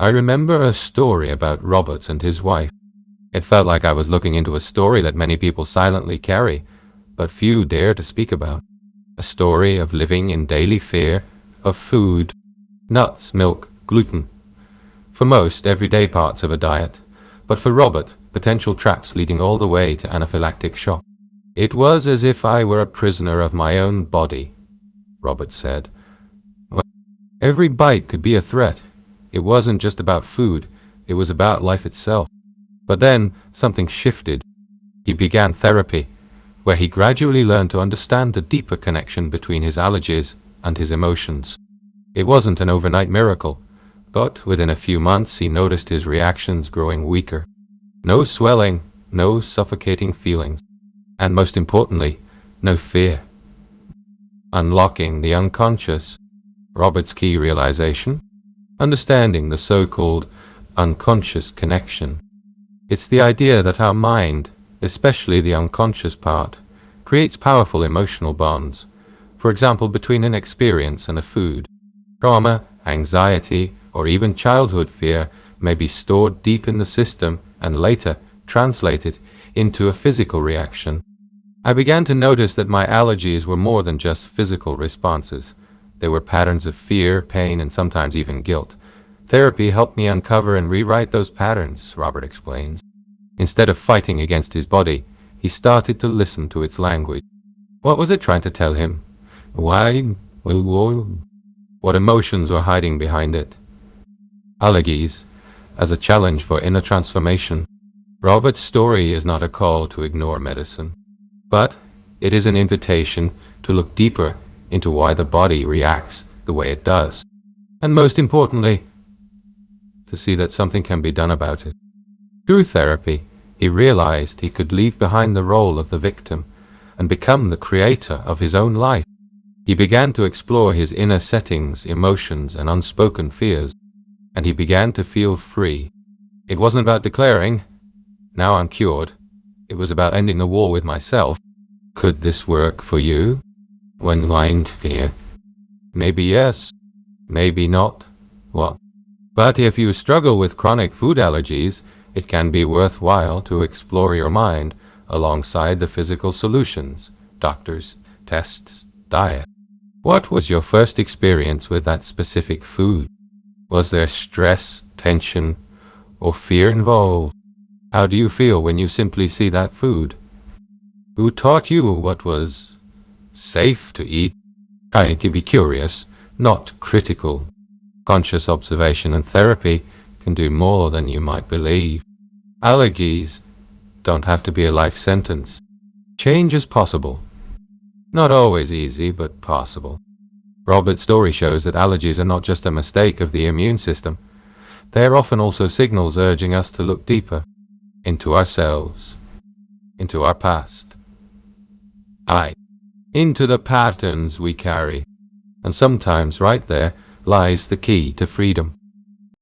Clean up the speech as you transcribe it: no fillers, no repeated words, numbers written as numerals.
I remember a story about Robert and his wife. It felt like I was looking into a story that many people silently carry, but few dare to speak about. A story of living in daily fear of food, nuts, milk, gluten. For most, everyday parts of a diet, but for Robert, potential traps leading all the way to anaphylactic shock. It was as if I were a prisoner of my own body, Robert said. Every bite could be a threat. It wasn't just about food, it was about life itself. But then something shifted. He began therapy, where he gradually learned to understand the deeper connection between his allergies and his emotions. It wasn't an overnight miracle, but within a few months he noticed his reactions growing weaker. No swelling, no suffocating feelings, and most importantly, no fear. Unlocking the unconscious. Robert's key realization? Understanding the so-called unconscious connection. It's the idea that our mind, especially the unconscious part, creates powerful emotional bonds, for example between an experience and a food. Trauma, anxiety, or even childhood fear may be stored deep in the system and later translated into a physical reaction. I began to notice that my allergies were more than just physical responses. They were patterns of fear, pain, and sometimes even guilt. Therapy helped me uncover and rewrite those patterns, Robert explains. Instead of fighting against his body, he started to listen to its language. What was it trying to tell him? Why? What emotions were hiding behind it? Allergies, as a challenge for inner transformation. Robert's story is not a call to ignore medicine, but it is an invitation to look deeper into why the body reacts the way it does, and most importantly, to see that something can be done about it. Through therapy, he realized he could leave behind the role of the victim and become the creator of his own life. He began to explore his inner settings, emotions, and unspoken fears, and he began to feel free. It wasn't about declaring, "Now I'm cured." It was about ending the war with myself. Could this work for you? When lying here? Maybe yes, maybe not. What? But if you struggle with chronic food allergies, it can be worthwhile to explore your mind alongside the physical solutions, doctors, tests, diet. What was your first experience with that specific food? Was there stress, tension, or fear involved? How do you feel when you simply see that food? Who taught you what was safe to eat? Trying to be curious, not critical. Conscious observation and therapy can do more than you might believe. Allergies don't have to be a life sentence. Change is possible. Not always easy, but possible. Robert's story shows that allergies are not just a mistake of the immune system. They are often also signals urging us to look deeper into ourselves, into our past, into the patterns we carry. And sometimes right there lies the key to freedom.